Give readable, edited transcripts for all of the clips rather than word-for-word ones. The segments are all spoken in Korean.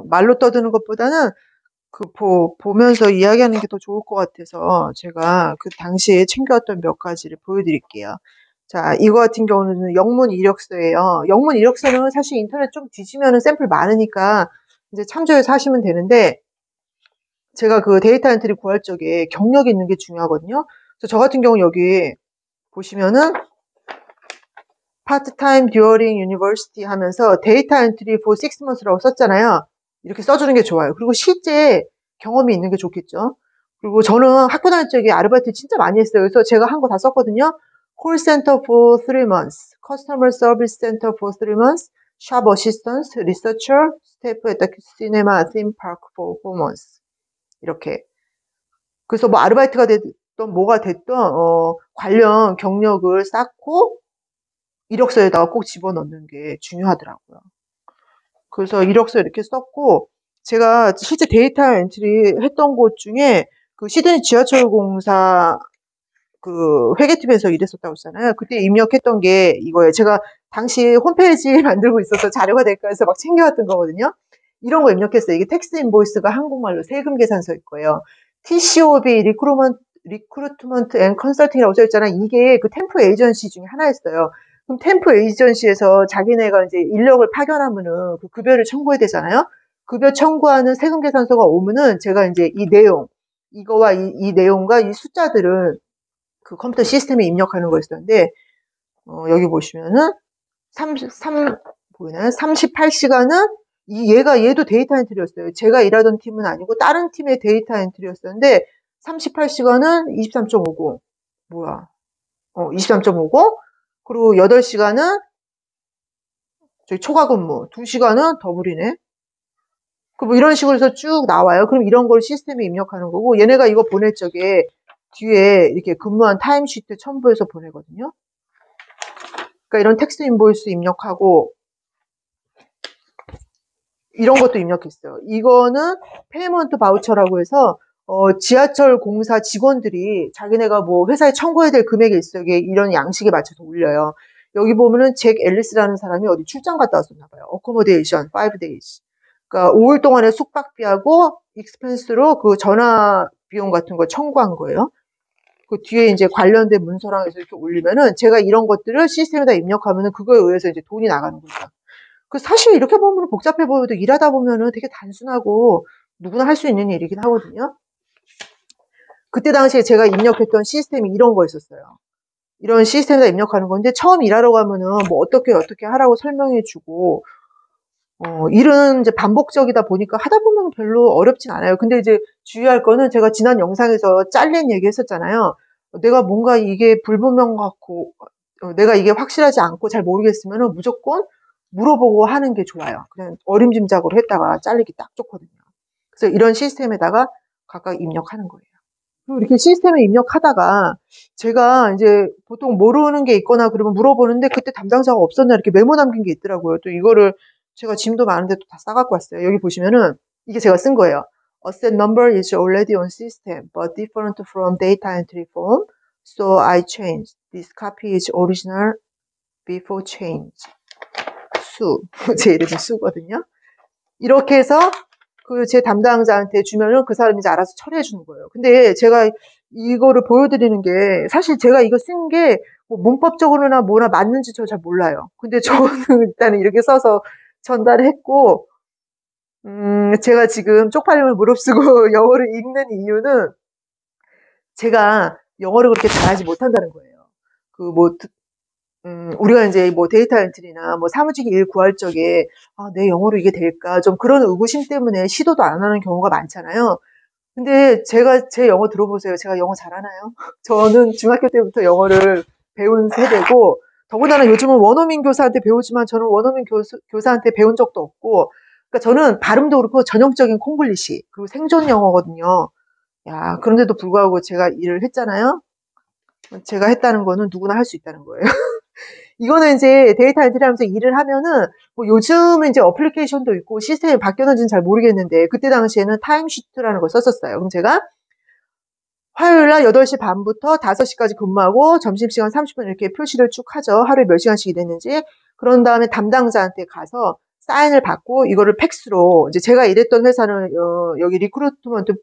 말로 떠드는 것보다는 보면서 이야기하는 게 더 좋을 것 같아서 제가 그 당시에 챙겨왔던 몇 가지를 보여드릴게요. 자, 이거 같은 경우는 영문 이력서예요. 영문 이력서는 사실 인터넷 좀 뒤지면은 샘플 많으니까 이제 참조해서 하시면 되는데, 제가 그 데이터 엔트리 구할 적에 경력이 있는 게 중요하거든요. 그래서 저 같은 경우 여기 보시면은 part-time during university 하면서 데이터 엔트리 for 6months라고 썼잖아요. 이렇게 써주는 게 좋아요. 그리고 실제 경험이 있는 게 좋겠죠. 그리고 저는 학교 다닐 적에 아르바이트 진짜 많이 했어요. 그래서 제가 한 거 다 썼거든요. call center for 3 months, customer service center for 3 months, shop assistant, researcher, staff at the cinema theme park for 4 months. 이렇게. 그래서 뭐 아르바이트가 됐던 뭐가 됐던 관련 경력을 쌓고 이력서에다가 꼭 집어넣는 게 중요하더라고요. 그래서 이력서 이렇게 썼고, 제가 실제 데이터 엔트리 했던 곳 중에 그 시드니 지하철 공사 그 회계팀에서 일했었다고 했잖아요. 그때 입력했던 게 이거예요. 제가 당시 홈페이지 만들고 있어서 자료가 될까 해서 막 챙겨왔던 거거든요. 이런 거 입력했어요. 이게 텍스 인보이스가 한국말로 세금 계산서일 거예요. TCOB, 리크루트먼트 앤 컨설팅이라고 써있잖아요. 이게 그 템프 에이전시 중에 하나였어요. 그럼 템프 에이전시에서 자기네가 이제 인력을 파견하면은 그 급여를 청구해야 되잖아요. 급여 청구하는 세금 계산서가 오면은 제가 이제 이 내용, 이거와 이 내용과 이 숫자들을 그 컴퓨터 시스템에 입력하는 거였었는데, 여기 보시면은 보이나요? 38시간은 얘도 데이터 엔트리였어요. 제가 일하던 팀은 아니고 다른 팀의 데이터 엔트리였었는데 38시간은 23.50. 뭐야? 23.50. 그리고 8시간은 저희 초과 근무, 2시간은 더블이네. 뭐 이런 식으로 해서 쭉 나와요. 그럼 이런 걸 시스템에 입력하는 거고, 얘네가 이거 보낼 적에 뒤에 이렇게 근무한 타임시트 첨부해서 보내거든요. 그러니까 이런 텍스트 인보이스 입력하고 이런 것도 입력했어요. 이거는 페이먼트 바우처라고 해서 지하철 공사 직원들이 자기네가 뭐 회사에 청구해야 될 금액이 있어요. 이런 양식에 맞춰서 올려요. 여기 보면은 잭 앨리스라는 사람이 어디 출장 갔다 왔었나 봐요. 어코모데이션 5 days. 그러니까 5일 동안의 숙박비하고 익스펜스로 그 전화 비용 같은 거 청구한 거예요. 그 뒤에 이제 관련된 문서랑 해서 이렇게 올리면은 제가 이런 것들을 시스템에다 입력하면은 그거에 의해서 이제 돈이 나가는 거죠. 그 사실 이렇게 보면 복잡해 보여도 일하다 보면은 되게 단순하고 누구나 할 수 있는 일이긴 하거든요. 그때 당시에 제가 입력했던 시스템이 이런 거였었어요. 이런 시스템에다 입력하는 건데 처음 일하러 가면은 뭐 어떻게 하라고 설명해 주고 일은 이제 반복적이다 보니까 하다 보면 별로 어렵진 않아요. 근데 이제 주의할 거는 제가 지난 영상에서 잘린 얘기 했었잖아요. 내가 뭔가 이게 불분명 같고 내가 이게 확실하지 않고 잘 모르겠으면 무조건 물어보고 하는 게 좋아요. 그냥 어림짐작으로 했다가 잘리기 딱 좋거든요. 그래서 이런 시스템에다가 각각 입력하는 거예요. 그리고 이렇게 시스템에 입력하다가 제가 이제 보통 모르는 게 있거나 그러면 물어보는데 그때 담당자가 없었나 이렇게 메모 남긴 게 있더라고요. 또 이거를 제가 짐도 많은데 또 다 싸갖고 왔어요. 여기 보시면은 이게 제가 쓴 거예요. Asset number is already on system but different from data entry form. So I changed. This copy is original before change. 수. 제 이름이 수거든요. 이렇게 해서 그 제 담당자한테 주면은 그 사람이 이제 알아서 처리해 주는 거예요. 근데 제가 이거를 보여드리는 게 사실 제가 이거 쓴 게 뭐 문법적으로나 뭐나 맞는지 저 잘 몰라요. 근데 저는 일단은 이렇게 써서 전달했고, 제가 지금 쪽팔림을 무릅쓰고 영어를 읽는 이유는 제가 영어를 그렇게 잘하지 못한다는 거예요. 우리가 이제 뭐 데이터 엔트리나 뭐 사무직 일 구할 적에 내 영어로 이게 될까? 좀 그런 의구심 때문에 시도도 안 하는 경우가 많잖아요. 근데 제 영어 들어보세요. 제가 영어 잘하나요? 저는 중학교 때부터 영어를 배운 세대고, 더군다나 요즘은 원어민 교사한테 배우지만 저는 원어민 교사한테 배운 적도 없고, 그러니까 저는 발음도 그렇고 전형적인 콩글리시, 그리고 생존 영어거든요. 야, 그런데도 불구하고 제가 일을 했잖아요. 제가 했다는 거는 누구나 할 수 있다는 거예요. 이거는 이제 데이터 엔트리 하면서 일을 하면은, 뭐 요즘은 이제 어플리케이션도 있고 시스템이 바뀌었는지는 잘 모르겠는데, 그때 당시에는 타임시트라는 걸 썼었어요. 그럼 제가 화요일 날 8시 반부터 5시까지 근무하고 점심시간 30분 이렇게 표시를 쭉 하죠. 하루에 몇 시간씩 일했는지. 그런 다음에 담당자한테 가서 사인을 받고 이거를 팩스로 이제 제가 일했던 회사는 여기 리크루트먼트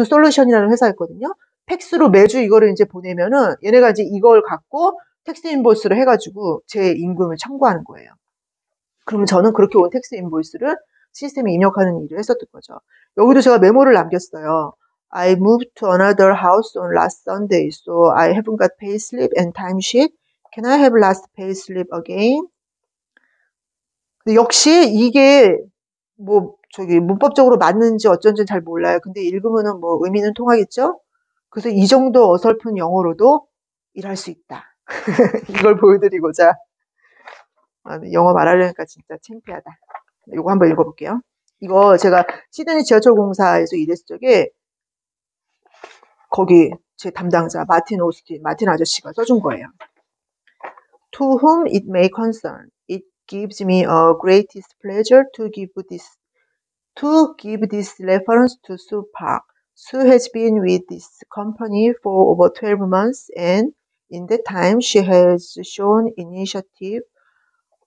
솔루션이라는 회사였거든요. 팩스로 매주 이거를 이제 보내면은 얘네가 이제 이걸 갖고 텍스 인보이스를 해가지고 제 임금을 청구하는 거예요. 그러면 저는 그렇게 온 텍스 인보이스를 시스템에 입력하는 일을 했었던 거죠. 여기도 제가 메모를 남겼어요. I moved to another house on last Sunday, so I haven't got payslip and timesheet. Can I have last payslip again? 근데 역시 이게 뭐 저기 문법적으로 맞는지 어쩐지 잘 몰라요. 근데 읽으면은 뭐 의미는 통하겠죠? 그래서 이 정도 어설픈 영어로도 일할 수 있다. 이걸 보여드리고자 영어 말하려니까 진짜 창피하다. 이거 한번 읽어볼게요. 이거 제가 시드니 지하철 공사에서 일했을 적에 거기 제 담당자 마틴 아저씨가 써준 거예요. To whom it may concern, it gives me a greatest pleasure to give this reference to Sue Park. Sue has been with this company for over 12 months, and in that time she has shown initiative,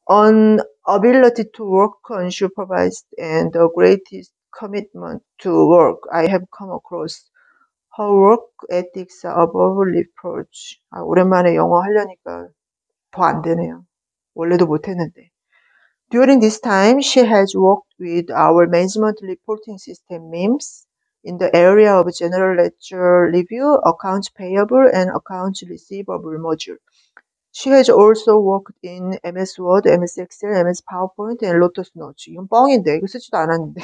an ability to work unsupervised, and the greatest commitment to work I have come across. Her work ethics are above reproach. 오랜만에 영어 하려니까 더 안 되네요. 원래도 못했는데. During this time, she has worked with our management reporting system MIMS in the area of general ledger review, accounts payable, and accounts receivable module. She has also worked in MS Word, MS Excel, MS PowerPoint, and Lotus Notes. 이건 뻥인데, 이거 쓰지도 않았는데.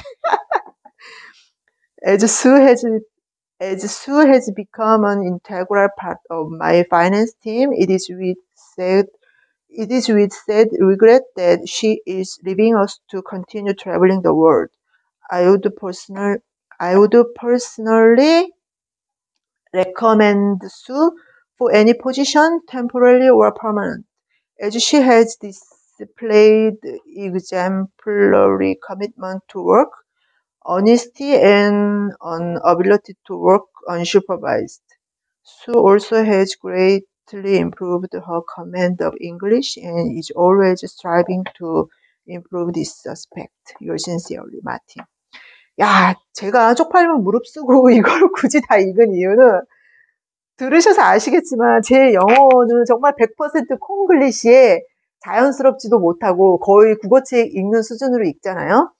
As Sue has become an integral part of my finance team, it is with sad regret that she is leaving us to continue traveling the world. I would personally recommend Sue for any position, temporary or permanent, as she has displayed exemplary commitment to work, honesty, and an ability to work unsupervised. Sue also has greatly improved her command of English and is always striving to improve this aspect. Yours sincerely, Martin. 야, 제가 쪽팔리면 무릎 쓰고 이걸 굳이 다 읽은 이유는 들으셔서 아시겠지만 제 영어는 정말 100% 콩글리시에 자연스럽지도 못하고 거의 국어책 읽는 수준으로 읽잖아요.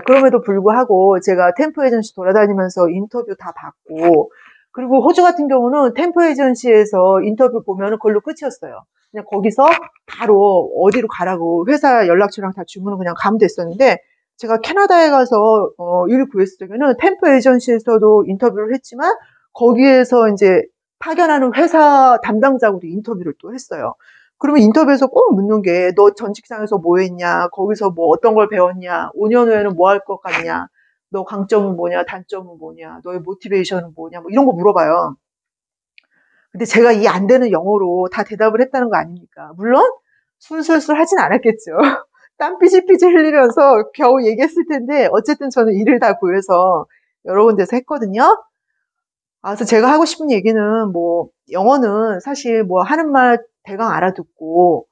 그럼에도 불구하고 제가 템포 에전시 돌아다니면서 인터뷰 다 받고, 그리고 호주 같은 경우는 템포 에전시에서 인터뷰 보면은 그걸로 끝이었어요. 그냥 거기서 바로 어디로 가라고 회사 연락처랑 다 주문을 그냥 가면 됐었는데, 제가 캐나다에 가서 일 구했을 적에는 템포 에전시에서도 인터뷰를 했지만 거기에서 이제 파견하는 회사 담당자하고도 인터뷰를 또 했어요. 그러면 인터뷰에서 꼭 묻는 게 너 전 직장에서 뭐 했냐, 거기서 뭐 어떤 걸 배웠냐, 5년 후에는 뭐 할 것 같냐, 너 강점은 뭐냐, 단점은 뭐냐, 너의 모티베이션은 뭐냐, 뭐 이런 거 물어봐요. 근데 제가 이 안 되는 영어로 다 대답을 했다는 거 아닙니까? 물론 술술술 하진 않았겠죠. 땀 삐질삐질 흘리면서 겨우 얘기했을 텐데 어쨌든 저는 일을 다 구해서 여러 군데서 했거든요. 그래서 제가 하고 싶은 얘기는 뭐 영어는 사실 뭐 하는 말 대강 알아듣고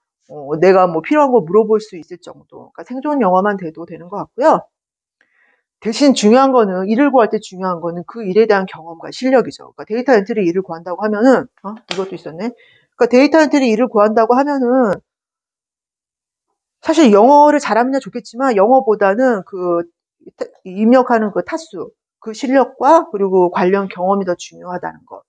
내가 뭐 필요한 거 물어볼 수 있을 정도, 그러니까 생존 영어만 돼도 되는 것 같고요. 대신 중요한 거는 일을 구할 때 중요한 거는 그 일에 대한 경험과 실력이죠. 그러니까 데이터 엔트리 일을 구한다고 하면은 이것도 있었네. 그러니까 데이터 엔트리 일을 구한다고 하면은 사실 영어를 잘하면 좋겠지만 영어보다는 그 입력하는 그 타수, 그 실력과 그리고 관련 경험이 더 중요하다는 것.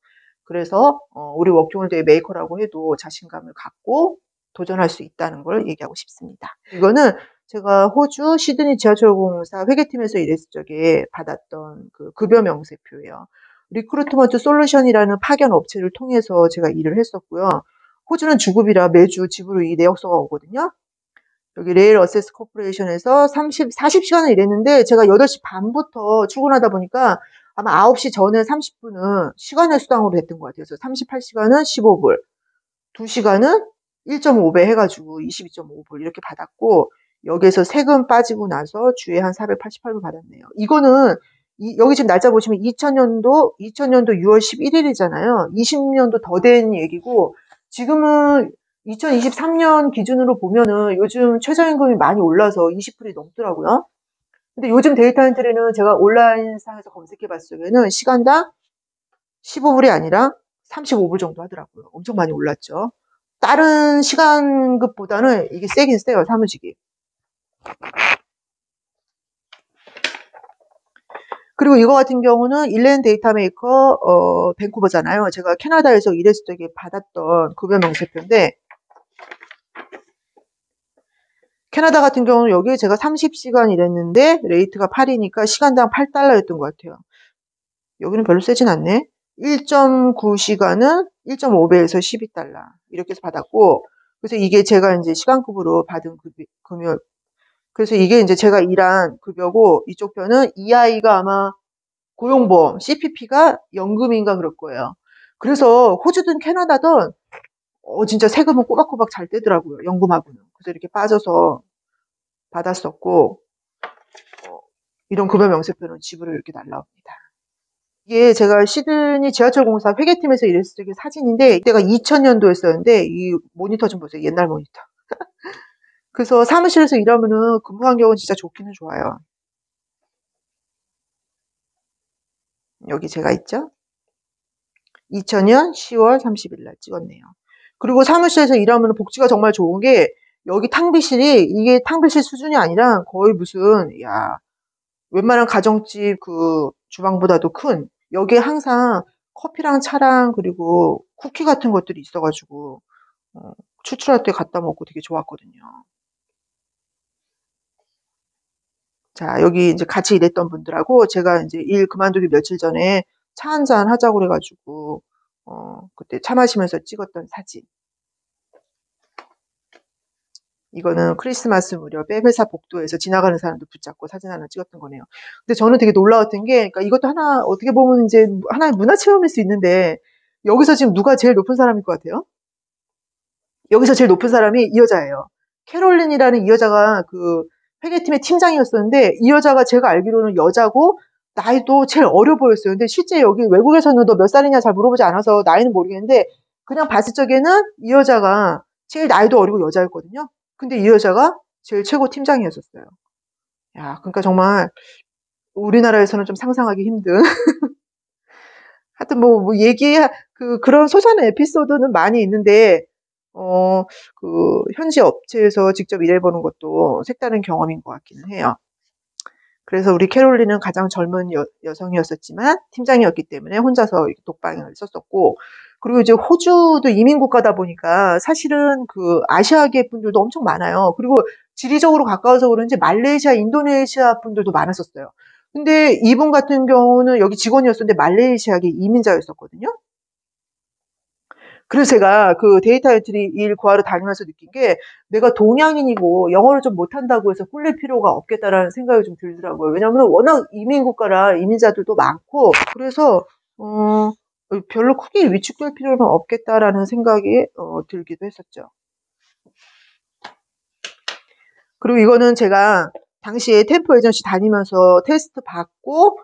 그래서 우리 워킹홀드의 메이커라고 해도 자신감을 갖고 도전할 수 있다는 걸 얘기하고 싶습니다. 이거는 제가 호주 시드니 지하철공사 회계팀에서 일했을 적에 받았던 그 급여 명세표예요. 리크루트먼트 솔루션이라는 파견 업체를 통해서 제가 일을 했었고요. 호주는 주급이라 매주 집으로 이 내역서가 오거든요. 여기 레일 어세스 코퍼레이션에서 40시간을 일했는데 제가 8시 반부터 출근하다 보니까 아마 9시 전에 30분은 시간의 수당으로 됐던 것 같아요. 그래서 38시간은 15불, 2시간은 1.5배 해가지고 22.5불 이렇게 받았고, 여기에서 세금 빠지고 나서 주에 한 488불 받았네요. 이거는 여기 지금 날짜 보시면 2000년도 6월 11일이잖아요. 20년도 더 된 얘기고, 지금은 2023년 기준으로 보면은 요즘 최저임금이 많이 올라서 20불이 넘더라고요. 근데 요즘 데이터 엔트리는 제가 온라인상에서 검색해 봤을 적에는 시간당 15불이 아니라 35불 정도 하더라고요. 엄청 많이 올랐죠. 다른 시간급보다는 이게 세긴 세요, 사무직이. 그리고 이거 같은 경우는 일랜드 데이터 메이커 밴쿠버잖아요. 제가 캐나다에서 일했을 때 받았던 급여 명세표인데, 캐나다 같은 경우는 여기 제가 30시간 일했는데 레이트가 8이니까 시간당 8달러였던 것 같아요. 여기는 별로 세진 않네. 1.9시간은 1.5배에서 12달러 이렇게 해서 받았고, 그래서 이게 제가 이제 시간급으로 받은 금요. 그래서 이게 이제 제가 일한 급여고, 이쪽 편은 EI가 아마 고용보험, CPP가 연금인가 그럴 거예요. 그래서 호주든 캐나다든 진짜 세금은 꼬박꼬박 잘 떼더라고요. 연금하고는. 그래서 이렇게 빠져서 받았었고, 이런 급여 명세표는 집으로 이렇게 날라옵니다. 이게 제가 시드니 지하철 공사 회계팀에서 일했을 때 사진인데, 이때가 2000년도였었는데 이 모니터 좀 보세요. 옛날 모니터. 그래서 사무실에서 일하면은 근무 환경은 진짜 좋기는 좋아요. 여기 제가 있죠? 2000년 10월 30일 날 찍었네요. 그리고 사무실에서 일하면 복지가 정말 좋은 게, 여기 탕비실이 이게 탕비실 수준이 아니라 거의 무슨, 야, 웬만한 가정집 그 주방보다도 큰, 여기에 항상 커피랑 차랑 그리고 쿠키 같은 것들이 있어가지고 추출할 때 갖다 먹고 되게 좋았거든요. 자, 여기 이제 같이 일했던 분들하고 제가 이제 일 그만두기 며칠 전에 차 한잔 하자고 그래가지고 그때 차 마시면서 찍었던 사진. 이거는 크리스마스 무렵에 회사 복도에서 지나가는 사람들 붙잡고 사진 하나 찍었던 거네요. 근데 저는 되게 놀라웠던 게, 그러니까 이것도 하나 어떻게 보면 이제 하나의 문화 체험일 수 있는데, 여기서 지금 누가 제일 높은 사람일 것 같아요? 여기서 제일 높은 사람이 이 여자예요. 캐롤린이라는 이 여자가 그 회계팀의 팀장이었었는데, 이 여자가 제가 알기로는 여자고 나이도 제일 어려 보였어요. 근데 실제 여기 외국에서는 너 몇 살이냐 잘 물어보지 않아서 나이는 모르겠는데, 그냥 봤을 적에는 이 여자가 제일 나이도 어리고 여자였거든요. 근데 이 여자가 제일 최고 팀장이었었어요. 야, 그러니까 정말 우리나라에서는 좀 상상하기 힘든. 하여튼 그런 소소한 에피소드는 많이 있는데, 현지 업체에서 직접 일해보는 것도 색다른 경험인 것 같기는 해요. 그래서 우리 캐롤린은 가장 젊은 여성이었었지만 팀장이었기 때문에 혼자서 독방을 썼었고, 그리고 이제 호주도 이민 국가다 보니까 사실은 그 아시아계 분들도 엄청 많아요. 그리고 지리적으로 가까워서 그런지 말레이시아, 인도네시아 분들도 많았었어요. 근데 이분 같은 경우는 여기 직원이었었는데 말레이시아계 이민자였었거든요. 그래서 제가 그 데이터 엔트리 일 구하러 다니면서 느낀 게, 내가 동양인이고 영어를 좀 못한다고 해서 꿀릴 필요가 없겠다라는 생각이 좀 들더라고요. 왜냐하면 워낙 이민국가라 이민자들도 많고, 그래서 별로 크게 위축될 필요는 없겠다라는 생각이 들기도 했었죠. 그리고 이거는 제가 당시에 템포 에전시 다니면서 테스트 받고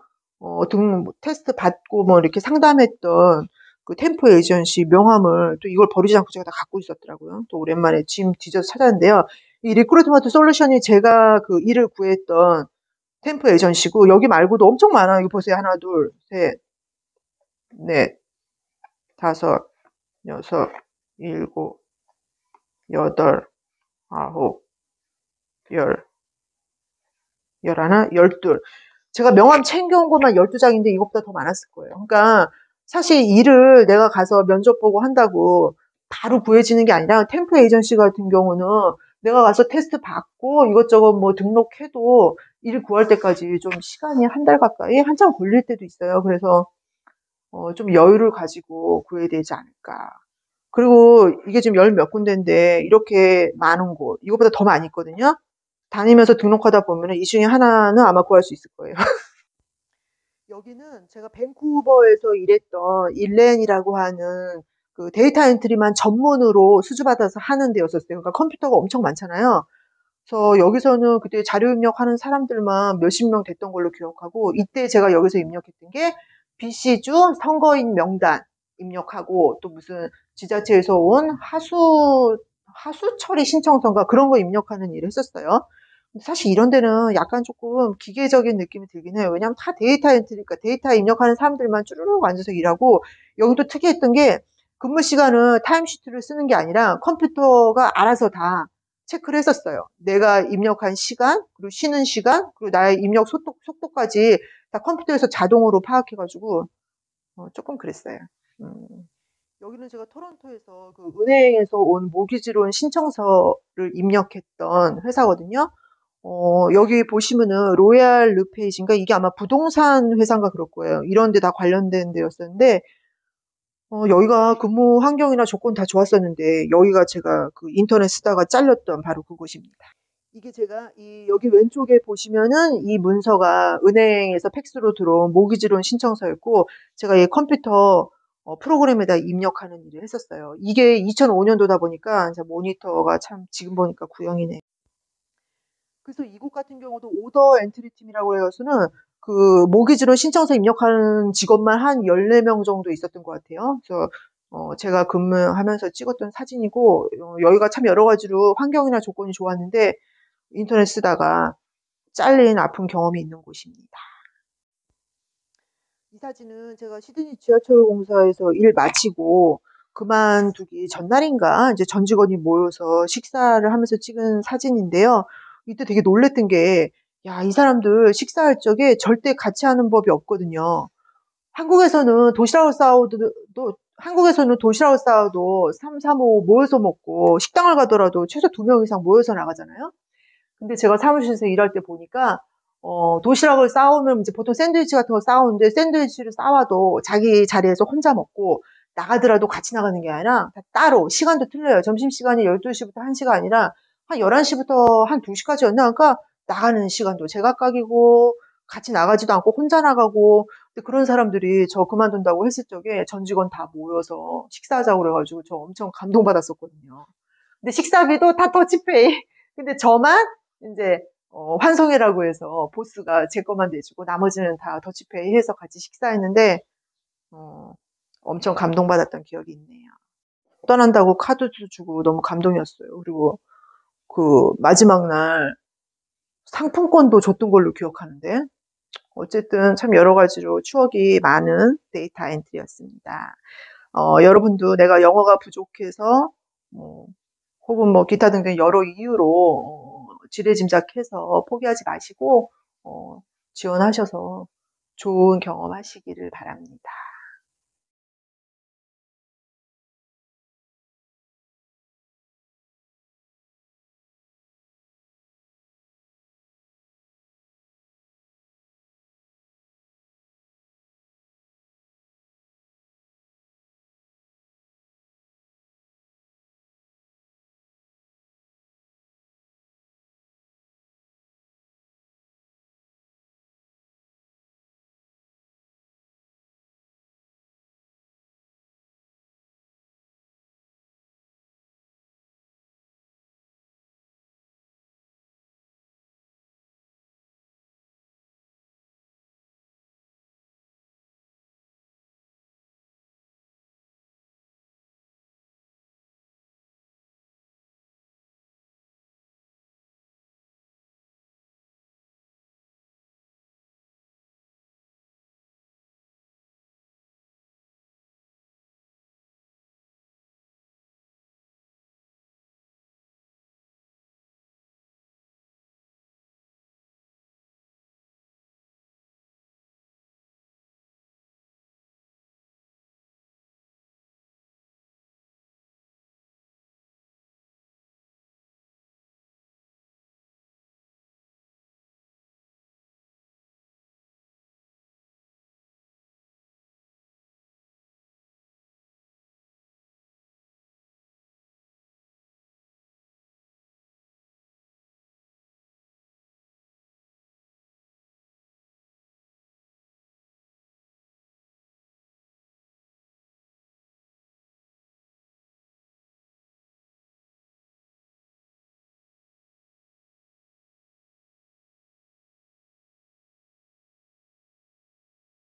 테스트 받고 뭐 이렇게 상담했던 그 템포 에이전시 명함을 또 이걸 버리지 않고 제가 다 갖고 있었더라고요. 또 오랜만에 짐 뒤져서 찾았는데요. 이 리크루트먼트 솔루션이 제가 그 일을 구했던 템포 에이전시고, 여기 말고도 엄청 많아요. 이거 보세요. 하나, 둘, 셋, 넷, 다섯, 여섯, 일곱, 여덟, 아홉, 열, 열하나, 열둘. 제가 명함 챙겨온 것만 12장인데 이것보다 더 많았을 거예요. 그러니까 사실 일을 내가 가서 면접 보고 한다고 바로 구해지는 게 아니라, 템프 에이전시 같은 경우는 내가 가서 테스트 받고 이것저것 뭐 등록해도 일 구할 때까지 좀 시간이 한 달 가까이 한참 걸릴 때도 있어요. 그래서 좀 여유를 가지고 구해야 되지 않을까. 그리고 이게 지금 열 몇 군데인데 이렇게 많은 곳, 이거보다 더 많이 있거든요. 다니면서 등록하다 보면 이 중에 하나는 아마 구할 수 있을 거예요. 여기는 제가 밴쿠버에서 일했던 일렌이라고 하는 그 데이터 엔트리만 전문으로 수주받아서 하는 데였었어요. 그러니까 컴퓨터가 엄청 많잖아요. 그래서 여기서는 그때 자료 입력하는 사람들만 몇십 명 됐던 걸로 기억하고, 이때 제가 여기서 입력했던 게 BC주 선거인 명단 입력하고, 또 무슨 지자체에서 온 하수 하수 처리 신청서인가 그런 거 입력하는 일을 했었어요. 근데 사실 이런 데는 약간 조금 기계적인 느낌이 들긴 해요. 왜냐하면 다 데이터 엔트리니까 데이터 입력하는 사람들만 쭈루룩 앉아서 일하고, 여기도 특이했던 게 근무 시간은 타임시트를 쓰는 게 아니라 컴퓨터가 알아서 다 체크를 했었어요. 내가 입력한 시간, 그리고 쉬는 시간, 그리고 나의 입력 속도까지 다 컴퓨터에서 자동으로 파악해가지고 조금 그랬어요. 음. 여기는 제가 토론토에서 그 은행에서 온 모기지론 신청서를 입력했던 회사거든요. 여기 보시면은 로얄 르페이지인가 이게 아마 부동산 회사인가 그럴 거예요. 이런 데 다 관련된 데였었는데, 여기가 근무 환경이나 조건 다 좋았었는데, 여기가 제가 그 인터넷 쓰다가 잘렸던 바로 그곳입니다. 이게 제가 여기 왼쪽에 보시면은 이 문서가 은행에서 팩스로 들어온 모기지론 신청서였고, 제가 이 컴퓨터 프로그램에다 입력하는 일을 했었어요. 이게 2005년도다 보니까 이제 모니터가 참 지금 보니까 구형이네. 그래서 이곳 같은 경우도 오더 엔트리 팀이라고 해서는 그 모기지론 신청서 입력하는 직원만 한 14명 정도 있었던 것 같아요. 그래서 제가 근무하면서 찍었던 사진이고, 여기가 참 여러 가지로 환경이나 조건이 좋았는데 인터넷 쓰다가 잘린 아픈 경험이 있는 곳입니다. 이 사진은 제가 시드니 지하철 공사에서 일 마치고 그만두기 전날인가 이제 전 직원이 모여서 식사를 하면서 찍은 사진인데요. 이때 되게 놀랬던 게, 야, 이 사람들 식사할 적에 절대 같이 하는 법이 없거든요. 한국에서는 도시락을 싸워도 3, 4, 5 모여서 먹고, 식당을 가더라도 최소 2명 이상 모여서 나가잖아요. 근데 제가 사무실에서 일할 때 보니까 도시락을 싸오면 이제 보통 샌드위치 같은 거 싸오는데, 샌드위치를 싸와도 자기 자리에서 혼자 먹고, 나가더라도 같이 나가는 게 아니라 다 따로 시간도 틀려요. 점심시간이 12시부터 1시가 아니라 한 11시부터 한 2시까지였나? 그러니까 나가는 시간도 제각각이고 같이 나가지도 않고 혼자 나가고. 근데 그런 사람들이 저 그만둔다고 했을 적에 전 직원 다 모여서 식사하자고 그래가지고 저 엄청 감동받았었거든요. 근데 식사비도 다 터치페이. 근데 저만 이제 환송회라고 해서 보스가 제 것만 내주고 나머지는 다 더치페이 해서 같이 식사했는데, 어, 엄청 감동받았던 기억이 있네요. 떠난다고 카드도 주고 너무 감동이었어요. 그리고 그 마지막 날 상품권도 줬던 걸로 기억하는데, 어쨌든 참 여러 가지로 추억이 많은 데이터 엔트리였습니다. 여러분도 내가 영어가 부족해서 혹은 뭐 기타 등등 여러 이유로 지레짐작해서 포기하지 마시고 지원하셔서 좋은 경험 하시기를 바랍니다.